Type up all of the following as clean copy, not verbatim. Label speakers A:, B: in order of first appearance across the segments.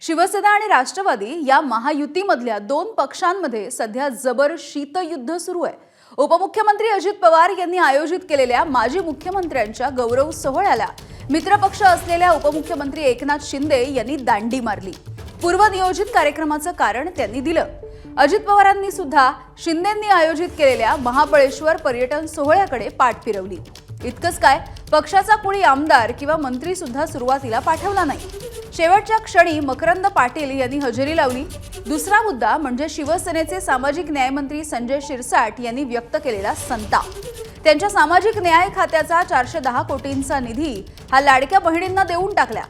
A: शिवसेना आणि राष्ट्रवादी या महायुतीमधल्या दोन पक्षांमध्ये सध्या जबर शीतयुद्ध सुरू आहे। उपमुख्यमंत्री अजित पवार यांनी आयोजित केलेल्या माजी मुख्यमंत्र्यांच्या गौरव सोहळ्याला मित्रपक्ष असलेल्या उपमुख्यमंत्री एकनाथ शिंदे यांनी दांडी मारली। पूर्वनियोजित कार्यक्रमाचं कारण त्यांनी दिलं। अजित पवारांनी सुद्धा शिंदेंनी आयोजित केलेल्या महाबळेश्वर पर्यटन सोहळ्याकडे पाठ फिरवली। इतकंच काय, पक्षाचा कोणी आमदार किंवा मंत्री सुद्धा सुरुवातीला पाठवला नाही। शेवटच्या क्षणी मकरंद पाटील यांनी हजेरी लावली। दुसरा मुद्दा म्हणजे शिवसेनेचे सामाजिक न्याय मंत्री संजय शिरसाट यांनी व्यक्त केलेला संताप। त्यांच्या सामाजिक न्याय खात्याचा 410 कोटींचा निधी हा लाडक्या बहिणींना देऊन टाकला।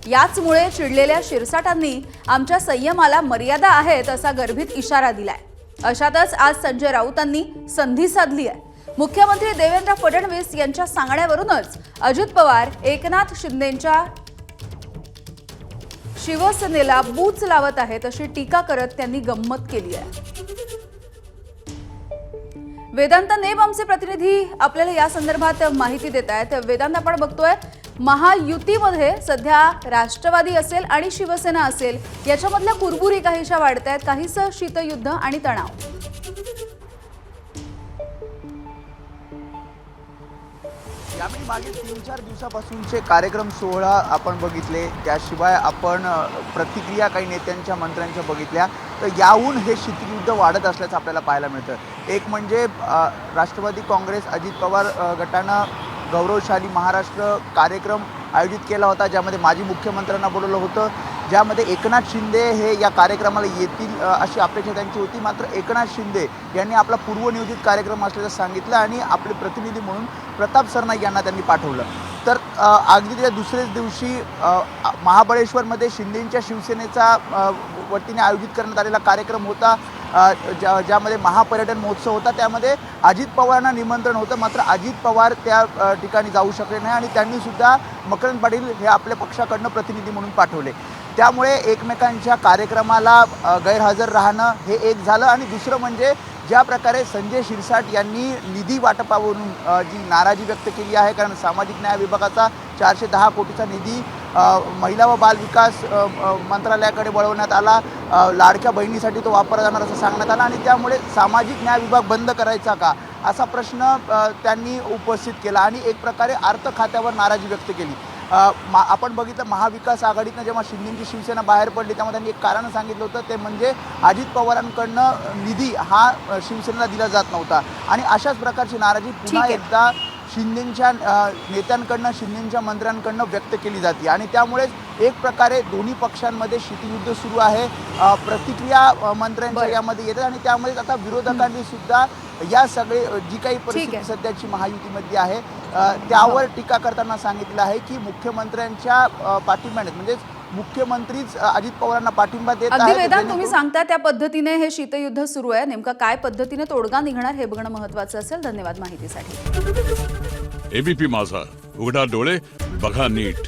A: याचमुळे चिडलेल्या शिरसाटांनी आमच्या संयमाला मर्यादा आहेत असा गर्भित इशारा दिलाय। अशातच आज संजय राऊतांनी संधी साधली आहे। मुख्यमंत्री देवेंद्र फडणवीस यांच्या सांगण्यावरूनच अजित पवार एकनाथ शिंदेंच्या शिवसेनेला बूच लावत आहेत अशी टीका करत त्यांनी गंमत केली आहे। वेदांत नेब आमचे प्रतिनिधी आपल्याला या संदर्भात माहिती देत आहेत। वेदांत, आपण बघतोय महायुतीमध्ये सध्या राष्ट्रवादी असेल आणि शिवसेना असेल, याच्यामधल्या कुरबुरी काहीशा वाढत आहेत, काहीसं शीतयुद्ध आणि तणाव।
B: यावेळी मागील 3-4 दिवसापासूनचे कार्यक्रम सोहळा आपण बघितले, त्याशिवाय आपण प्रतिक्रिया काही नेत्यांच्या मंत्र्यांच्या बघितल्या, तर याहून हे शीतयुद्ध वाढत असल्याचं आपल्याला पाहायला मिळतं। एक म्हणजे राष्ट्रवादी काँग्रेस अजित पवार गटानं गौरवशाली महाराष्ट्र कार्यक्रम आयोजित केला होता, ज्यामध्ये माजी मुख्यमंत्र्यांना बोलवलं होतं, ज्यामध्ये एकनाथ शिंदे हे या कार्यक्रमाला येतील अशी अपेक्षा त्यांची होती। मात्र एकनाथ शिंदे यांनी आपला पूर्वनियोजित कार्यक्रम असल्याचं सांगितलं आणि आपले प्रतिनिधी म्हणून प्रताप सरनाईक यांना त्यांनी पाठवलं। तर अगदी त्या दुसऱ्याच दिवशी महाबळेश्वरमध्ये शिंदेंच्या शिवसेनेचा वतीने आयोजित करण्यात आलेला कार्यक्रम होता, ज्यामध्ये महापर्यटन महोत्सव होता। त्यामध्ये अजित पवारांना निमंत्रण होतं, मात्र अजित पवार त्या ठिकाणी जाऊ शकले नाही आणि त्यांनी सुद्धा मकरंद पाटील हे आपल्या पक्षाकडनं प्रतिनिधी म्हणून पाठवले। त्यामुळे एकमेकांच्या कार्यक्रमाला गैरहजर राहणं हे एक झालं। आणि दुसरं म्हणजे ज्या प्रकारे संजय शिरसाट यांनी निधी वाटपावरून जी नाराजी व्यक्त केली आहे, कारण सामाजिक न्याय विभागाचा 410 कोटीचा निधी महिला व बाल विकास मंत्रालयाकडे वळवण्यात आला, लाडक्या बहिणीसाठी तो वापरला जाणार असं सांगण्यात आलं आणि त्यामुळे सामाजिक न्याय विभाग बंद करायचा का असा प्रश्न त्यांनी उपस्थित केला आणि एक प्रकारे अर्थ खात्यावर नाराजी व्यक्त केली। आपण बघितलं महाविकास आघाडीतनं जेव्हा शिंदेंची शिवसेना बाहेर पडली, तेव्हा त्यांनी एक कारण सांगितलं होतं, ते म्हणजे अजित पवारांकडनं निधी हा शिवसेनेला दिला जात नव्हता आणि अशाच प्रकारची नाराजी पुन्हा एकदा शिंदेंच्या नेत्यांकडनं शिंदेंच्या मंत्र्यांकडनं व्यक्त केली जाते आणि त्यामुळेच एक प्रकारे दोन्ही पक्षांमध्ये शीतयुद्ध सुरू आहे। प्रतिक्रिया मंत्र्यांच्या यामध्ये येतात आणि त्यामुळे आता विरोधकांनी सुद्धा या सगळे जी काही परिस्थिती सध्याची महायुतीमध्ये आहे त्यावर टीका करताना सांगितलं आहे की मुख्यमंत्र्यांच्या पाठिंब्याने म्हणजे मुख्यमंत्रीच अजित पवारांना पाठिंबा देत आहेत।
A: वेदांत, तुम्ही सांगता त्या पद्धतीने हे शीतयुद्ध सुरू आहे, नेमका काय पद्धतीने तोडगा निघणार हे बघणं महत्त्वाचं असेल। धन्यवाद माहितीसाठी।
C: एबीपी माझा, उघडा डोळे बघा नीट।